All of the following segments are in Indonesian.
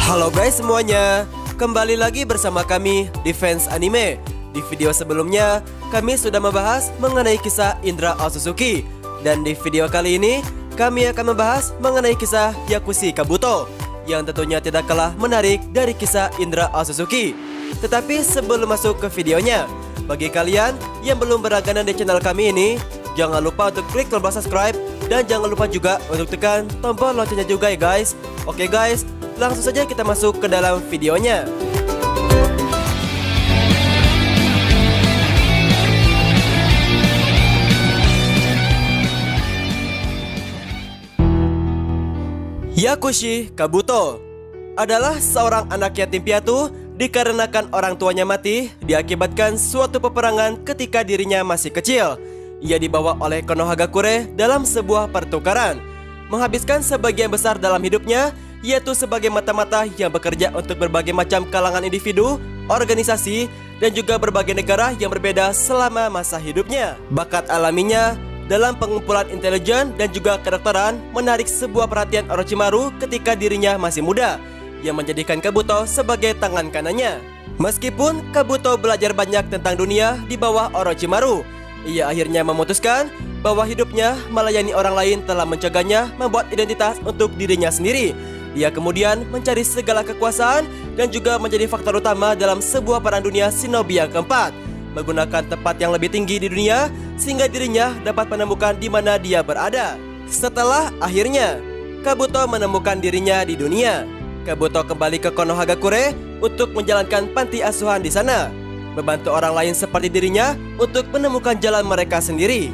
Halo guys semuanya, kembali lagi bersama kami di Fans Anime. Di video sebelumnya, kami sudah membahas mengenai kisah Indra Otsutsuki. Dan di video kali ini, kami akan membahas mengenai kisah Yakushi Kabuto, yang tentunya tidak kalah menarik dari kisah Indra Otsutsuki. Tetapi sebelum masuk ke videonya, bagi kalian yang belum berlangganan di channel kami ini, jangan lupa untuk klik tombol subscribe dan jangan lupa juga untuk tekan tombol loncengnya juga ya guys. Oke guys, langsung saja kita masuk ke dalam videonya. Yakushi Kabuto adalah seorang anak yatim piatu dikarenakan orang tuanya mati diakibatkan suatu peperangan ketika dirinya masih kecil. Ia dibawa oleh Konohagakure dalam sebuah pertukaran, menghabiskan sebagian besar dalam hidupnya, yaitu sebagai mata-mata yang bekerja untuk berbagai macam kalangan individu, organisasi, dan juga berbagai negara yang berbeda selama masa hidupnya. Bakat alaminya dalam pengumpulan intelijen dan juga kedokteran menarik sebuah perhatian Orochimaru ketika dirinya masih muda, yang menjadikan Kabuto sebagai tangan kanannya. Meskipun Kabuto belajar banyak tentang dunia di bawah Orochimaru, ia akhirnya memutuskan bahwa hidupnya melayani orang lain telah mencegahnya membuat identitas untuk dirinya sendiri. Dia kemudian mencari segala kekuasaan dan juga menjadi faktor utama dalam sebuah perang dunia shinobi yang keempat, menggunakan tempat yang lebih tinggi di dunia sehingga dirinya dapat menemukan di mana dia berada. Setelah akhirnya Kabuto menemukan dirinya di dunia, Kabuto kembali ke Konohagakure untuk menjalankan panti asuhan di sana, membantu orang lain seperti dirinya untuk menemukan jalan mereka sendiri.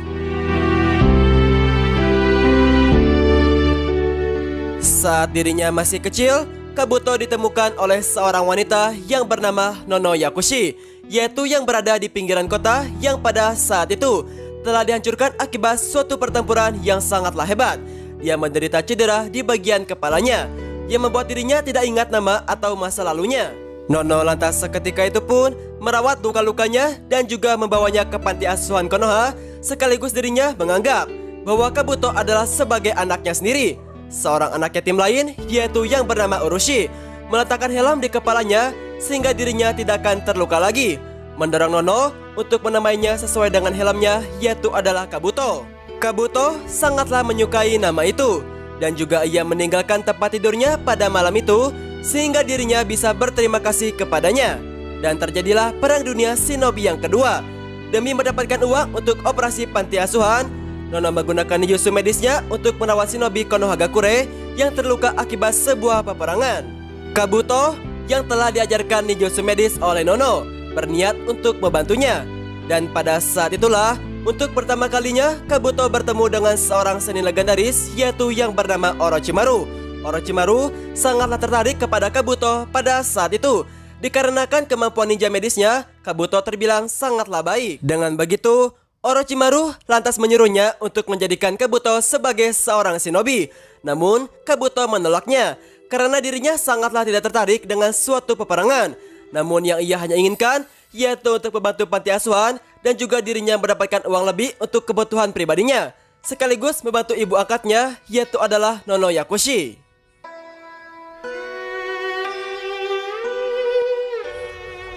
Saat dirinya masih kecil, Kabuto ditemukan oleh seorang wanita yang bernama Nono Yakushi, yaitu yang berada di pinggiran kota yang pada saat itu telah dihancurkan akibat suatu pertempuran yang sangatlah hebat. Dia menderita cedera di bagian kepalanya, yang membuat dirinya tidak ingat nama atau masa lalunya. Nono lantas seketika itu pun merawat luka-lukanya dan juga membawanya ke panti asuhan Konoha, sekaligus dirinya menganggap bahwa Kabuto adalah sebagai anaknya sendiri. Seorang anak yatim lain, yaitu yang bernama Urushi, meletakkan helm di kepalanya sehingga dirinya tidak akan terluka lagi, mendorong Nono untuk menamainya sesuai dengan helmnya, yaitu adalah Kabuto. Kabuto sangatlah menyukai nama itu, dan juga ia meninggalkan tempat tidurnya pada malam itu sehingga dirinya bisa berterima kasih kepadanya. Dan terjadilah perang dunia shinobi yang kedua. Demi mendapatkan uang untuk operasi panti asuhan, Nono menggunakan ninjutsu medisnya untuk merawat shinobi Konohagakure yang terluka akibat sebuah peperangan. Kabuto yang telah diajarkan ninjutsu medis oleh Nono berniat untuk membantunya. Dan pada saat itulah untuk pertama kalinya Kabuto bertemu dengan seorang seni legendaris, yaitu yang bernama Orochimaru. Orochimaru sangatlah tertarik kepada Kabuto pada saat itu. Dikarenakan kemampuan ninja medisnya, Kabuto terbilang sangatlah baik. Dengan begitu, Orochimaru lantas menyuruhnya untuk menjadikan Kabuto sebagai seorang shinobi. Namun, Kabuto menolaknya karena dirinya sangatlah tidak tertarik dengan suatu peperangan. Namun yang ia hanya inginkan yaitu untuk membantu panti asuhan dan juga dirinya mendapatkan uang lebih untuk kebutuhan pribadinya, sekaligus membantu ibu angkatnya, yaitu adalah Nono Yakushi.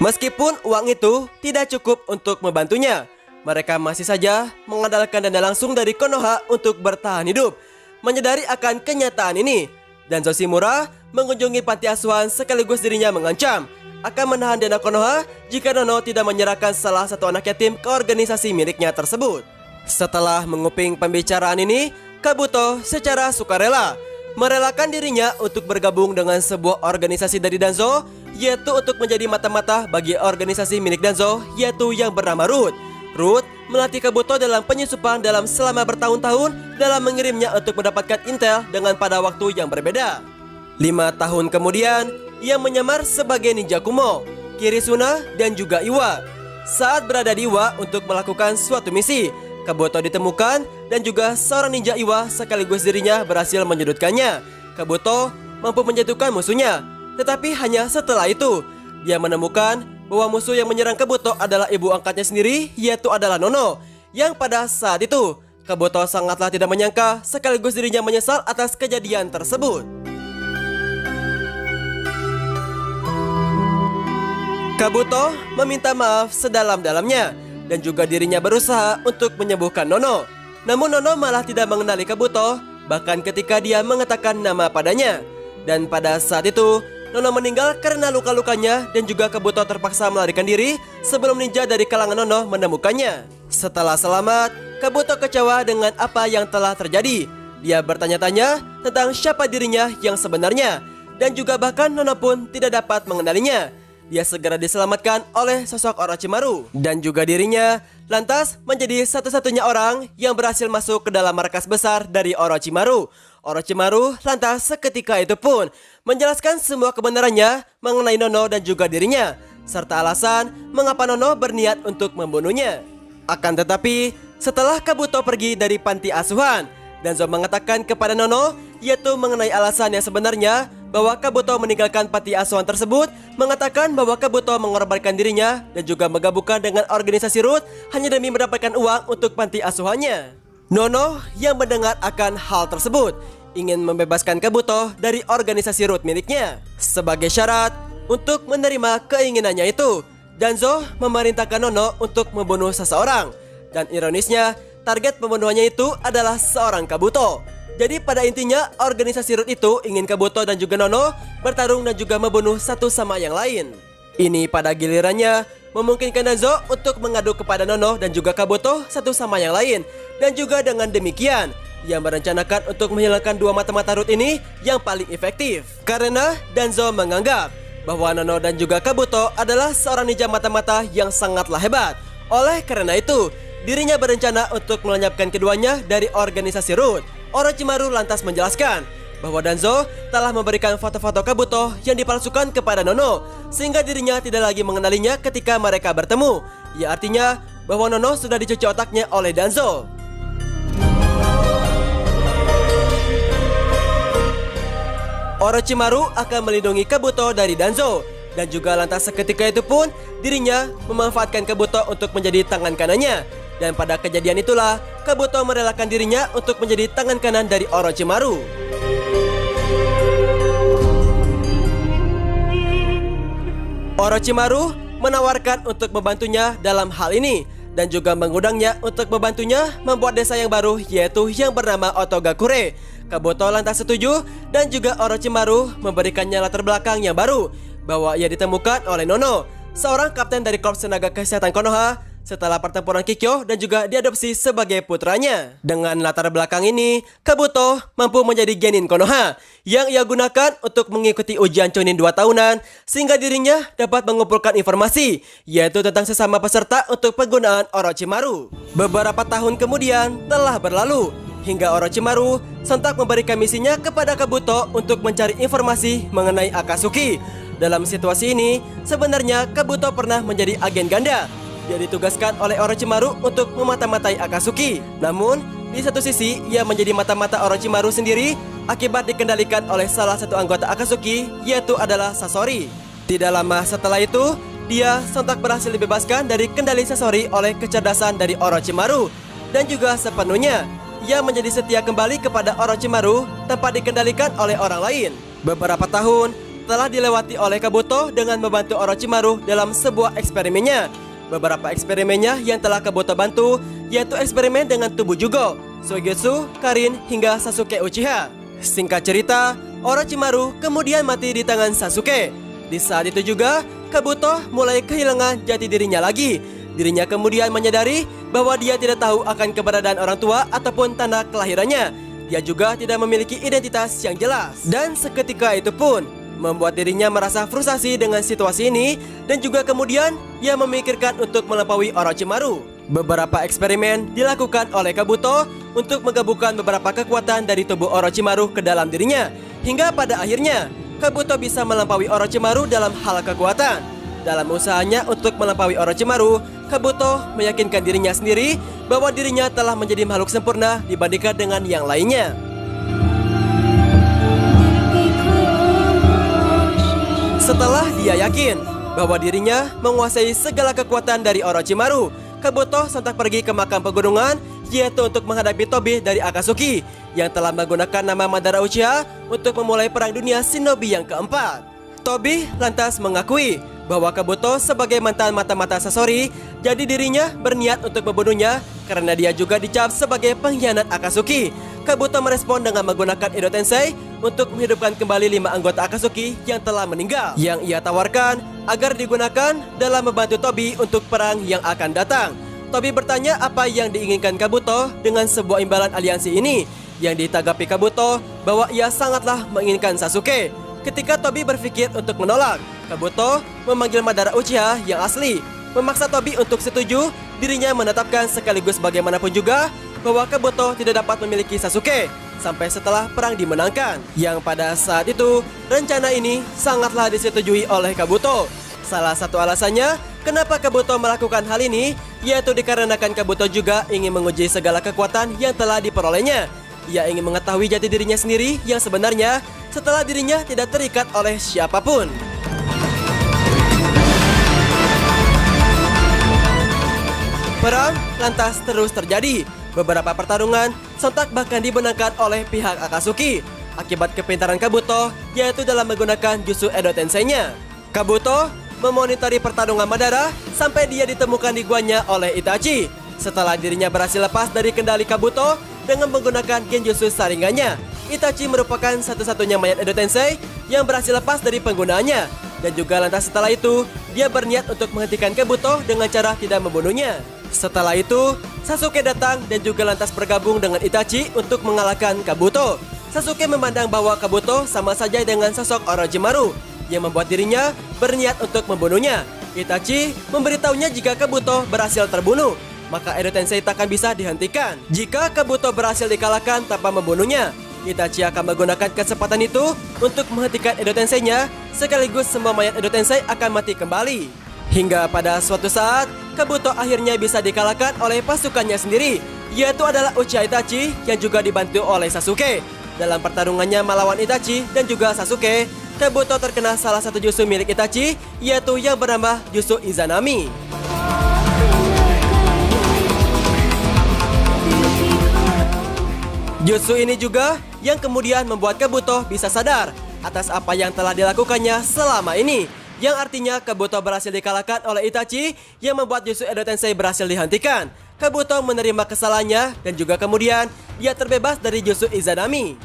Meskipun uang itu tidak cukup untuk membantunya, mereka masih saja mengandalkan dana langsung dari Konoha untuk bertahan hidup. Menyadari akan kenyataan ini, dan Zoshimura mengunjungi panti asuhan sekaligus dirinya mengancam akan menahan dana Konoha jika Nono tidak menyerahkan salah satu anak yatim ke organisasi miliknya tersebut. Setelah menguping pembicaraan ini, Kabuto secara sukarela merelakan dirinya untuk bergabung dengan sebuah organisasi dari Danzo, yaitu untuk menjadi mata-mata bagi organisasi milik Danzo, yaitu yang bernama Root. Root melatih Kabuto dalam penyusupan dalam selama bertahun-tahun dalam mengirimnya untuk mendapatkan intel dengan pada waktu yang berbeda. 5 tahun kemudian, ia menyamar sebagai ninja kumo, Kirisuna, dan juga Iwa. Saat berada di Iwa untuk melakukan suatu misi, Kabuto ditemukan dan juga seorang ninja Iwa sekaligus dirinya berhasil menyudutkannya. Kabuto mampu menjatuhkan musuhnya, tetapi hanya setelah itu dia menemukan bahwa musuh yang menyerang Kabuto adalah ibu angkatnya sendiri, yaitu adalah Nono. Yang pada saat itu Kabuto sangatlah tidak menyangka sekaligus dirinya menyesal atas kejadian tersebut. Kabuto meminta maaf sedalam-dalamnya dan juga dirinya berusaha untuk menyembuhkan Nono. Namun Nono malah tidak mengenali Kabuto, bahkan ketika dia mengatakan nama padanya. Dan pada saat itu, Nono meninggal karena luka-lukanya dan juga Kabuto terpaksa melarikan diri sebelum ninja dari kalangan Nono menemukannya. Setelah selamat, Kabuto kecewa dengan apa yang telah terjadi. Dia bertanya-tanya tentang siapa dirinya yang sebenarnya dan juga bahkan Nono pun tidak dapat mengenalinya. Dia segera diselamatkan oleh sosok Orochimaru dan juga dirinya lantas menjadi satu-satunya orang yang berhasil masuk ke dalam markas besar dari Orochimaru. Orochimaru lantas seketika itu pun menjelaskan semua kebenarannya mengenai Nono dan juga dirinya, serta alasan mengapa Nono berniat untuk membunuhnya. Akan tetapi, setelah Kabuto pergi dari panti asuhan, Danzo mengatakan kepada Nono yaitu mengenai alasan yang sebenarnya bahwa Kabuto meninggalkan panti asuhan tersebut, mengatakan bahwa Kabuto mengorbankan dirinya dan juga menggabungkan dengan organisasi Root hanya demi mendapatkan uang untuk panti asuhannya. Nono yang mendengar akan hal tersebut ingin membebaskan Kabuto dari organisasi Root miliknya. Sebagai syarat untuk menerima keinginannya itu, Danzo memerintahkan Nono untuk membunuh seseorang. Dan ironisnya, target pembunuhannya itu adalah seorang Kabuto. Jadi pada intinya organisasi Root itu ingin Kabuto dan juga Nono bertarung dan juga membunuh satu sama yang lain. Ini pada gilirannya memungkinkan Danzo untuk mengadu kepada Nono dan juga Kabuto satu sama yang lain. Dan juga dengan demikian, ia merencanakan untuk menghilangkan dua mata-mata Root ini yang paling efektif. Karena Danzo menganggap bahwa Nono dan juga Kabuto adalah seorang ninja mata-mata yang sangatlah hebat. Oleh karena itu, dirinya berencana untuk melenyapkan keduanya dari organisasi Root. Orochimaru lantas menjelaskan bahwa Danzo telah memberikan foto-foto Kabuto yang dipalsukan kepada Nono, sehingga dirinya tidak lagi mengenalinya ketika mereka bertemu. Ya artinya bahwa Nono sudah dicuci otaknya oleh Danzo. Orochimaru akan melindungi Kabuto dari Danzo. Dan juga lantas seketika itu pun dirinya memanfaatkan Kabuto untuk menjadi tangan kanannya. Dan pada kejadian itulah Kabuto merelakan dirinya untuk menjadi tangan kanan dari Orochimaru. Orochimaru menawarkan untuk membantunya dalam hal ini dan juga mengundangnya untuk membantunya membuat desa yang baru yaitu yang bernama Otogakure. Kabuto lantas setuju dan juga Orochimaru memberikannya latar belakang yang baru bahwa ia ditemukan oleh Nono, seorang kapten dari Korps Tenaga Kesehatan Konoha setelah pertempuran Kikyo dan juga diadopsi sebagai putranya. Dengan latar belakang ini, Kabuto mampu menjadi genin Konoha yang ia gunakan untuk mengikuti ujian Chunin 2 tahunan sehingga dirinya dapat mengumpulkan informasi yaitu tentang sesama peserta untuk penggunaan Orochimaru. Beberapa tahun kemudian telah berlalu hingga Orochimaru sontak memberikan misinya kepada Kabuto untuk mencari informasi mengenai Akatsuki. Dalam situasi ini, sebenarnya Kabuto pernah menjadi agen ganda. Dia ditugaskan oleh Orochimaru untuk memata-matai Akatsuki. Namun, di satu sisi, ia menjadi mata-mata Orochimaru sendiri akibat dikendalikan oleh salah satu anggota Akatsuki, yaitu adalah Sasori. Tidak lama setelah itu, dia sontak berhasil dibebaskan dari kendali Sasori oleh kecerdasan dari Orochimaru. Dan juga sepenuhnya, ia menjadi setia kembali kepada Orochimaru tanpa dikendalikan oleh orang lain. Beberapa tahun telah dilewati oleh Kabuto dengan membantu Orochimaru dalam sebuah eksperimennya. Beberapa eksperimennya yang telah Kabuto bantu yaitu eksperimen dengan tubuh Jugo, Suigetsu, Karin, hingga Sasuke Uchiha. Singkat cerita, Orochimaru kemudian mati di tangan Sasuke. Di saat itu juga, Kabuto mulai kehilangan jati dirinya lagi. Dirinya kemudian menyadari bahwa dia tidak tahu akan keberadaan orang tua ataupun tanah kelahirannya. Dia juga tidak memiliki identitas yang jelas. Dan seketika itu pun membuat dirinya merasa frustasi dengan situasi ini dan juga kemudian ia memikirkan untuk melampaui Orochimaru. Beberapa eksperimen dilakukan oleh Kabuto untuk menggabungkan beberapa kekuatan dari tubuh Orochimaru ke dalam dirinya hingga pada akhirnya Kabuto bisa melampaui Orochimaru dalam hal kekuatan. Dalam usahanya untuk melampaui Orochimaru, Kabuto meyakinkan dirinya sendiri bahwa dirinya telah menjadi makhluk sempurna dibandingkan dengan yang lainnya. Setelah dia yakin bahwa dirinya menguasai segala kekuatan dari Orochimaru, Kabuto sontak pergi ke makam pegunungan yaitu untuk menghadapi Tobi dari Akatsuki yang telah menggunakan nama Madara Uchiha untuk memulai perang dunia shinobi yang keempat. Tobi lantas mengakui bahwa Kabuto sebagai mantan mata-mata Sasori, jadi dirinya berniat untuk membunuhnya karena dia juga dicap sebagai pengkhianat Akatsuki. Kabuto merespon dengan menggunakan Edo Tensei untuk menghidupkan kembali 5 anggota Akatsuki yang telah meninggal, yang ia tawarkan agar digunakan dalam membantu Tobi untuk perang yang akan datang. Tobi bertanya apa yang diinginkan Kabuto dengan sebuah imbalan aliansi ini, yang ditanggapi Kabuto bahwa ia sangatlah menginginkan Sasuke. Ketika Tobi berpikir untuk menolak, Kabuto memanggil Madara Uchiha yang asli, memaksa Tobi untuk setuju. Dirinya menetapkan sekaligus bagaimanapun juga bahwa Kabuto tidak dapat memiliki Sasuke sampai setelah perang dimenangkan. Yang pada saat itu, rencana ini sangatlah disetujui oleh Kabuto. Salah satu alasannya kenapa Kabuto melakukan hal ini, yaitu dikarenakan Kabuto juga ingin menguji segala kekuatan yang telah diperolehnya. Ia ingin mengetahui jati dirinya sendiri yang sebenarnya setelah dirinya tidak terikat oleh siapapun. Perang lantas terus terjadi. Beberapa pertarungan sontak bahkan dimenangkan oleh pihak Akatsuki akibat kepintaran Kabuto, yaitu dalam menggunakan Jutsu Edo Tensei-nya. Kabuto memonitori pertarungan Madara sampai dia ditemukan di guanya oleh Itachi. Setelah dirinya berhasil lepas dari kendali Kabuto dengan menggunakan Genjutsu Sharingan-nya, Itachi merupakan satu-satunya mayat Edo Tensei yang berhasil lepas dari penggunaannya. Dan juga lantas setelah itu, dia berniat untuk menghentikan Kabuto dengan cara tidak membunuhnya. Setelah itu, Sasuke datang dan juga lantas bergabung dengan Itachi untuk mengalahkan Kabuto. Sasuke memandang bahwa Kabuto sama saja dengan sosok Orochimaru yang membuat dirinya berniat untuk membunuhnya. Itachi memberitahunya jika Kabuto berhasil terbunuh, maka Edo Tensei takkan bisa dihentikan. Jika Kabuto berhasil dikalahkan tanpa membunuhnya, Itachi akan menggunakan kesempatan itu untuk menghentikan Edo Tensei-nya, sekaligus semua mayat Edo Tensei akan mati kembali. Hingga pada suatu saat, Kabuto akhirnya bisa dikalahkan oleh pasukannya sendiri, yaitu adalah Uchiha Itachi yang juga dibantu oleh Sasuke. Dalam pertarungannya melawan Itachi dan juga Sasuke, Kabuto terkena salah satu jutsu milik Itachi, yaitu yang bernama Jutsu Izanami. Jutsu ini juga yang kemudian membuat Kabuto bisa sadar atas apa yang telah dilakukannya selama ini, yang artinya Kabuto berhasil dikalahkan oleh Itachi yang membuat Jutsu Edo Tensei berhasil dihentikan. Kabuto menerima kesalahannya dan juga kemudian dia terbebas dari Jutsu Izanami.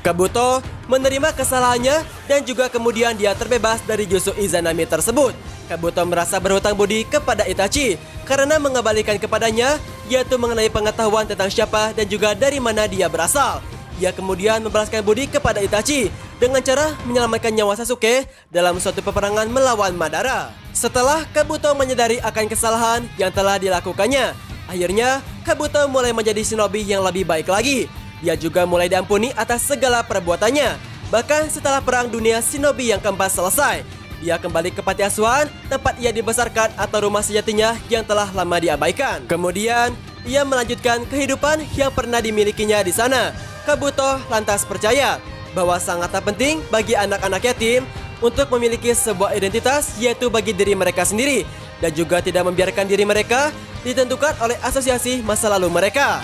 Kabuto menerima kesalahannya dan juga kemudian dia terbebas dari Jutsu Izanami tersebut. Kabuto merasa berhutang budi kepada Itachi karena mengembalikan kepadanya, yaitu mengenai pengetahuan tentang siapa dan juga dari mana dia berasal. Dia kemudian membalaskan budi kepada Itachi dengan cara menyelamatkan nyawa Sasuke dalam suatu peperangan melawan Madara. Setelah Kabuto menyadari akan kesalahan yang telah dilakukannya, akhirnya Kabuto mulai menjadi shinobi yang lebih baik lagi. Dia juga mulai diampuni atas segala perbuatannya. Bahkan setelah perang dunia shinobi yang keempat selesai, dia kembali ke panti asuhan tempat ia dibesarkan atau rumah sejatinya yang telah lama diabaikan. Kemudian, ia melanjutkan kehidupan yang pernah dimilikinya di sana. Kabuto lantas percaya bahwa sangatlah penting bagi anak-anak yatim untuk memiliki sebuah identitas, yaitu bagi diri mereka sendiri, dan juga tidak membiarkan diri mereka ditentukan oleh asosiasi masa lalu mereka.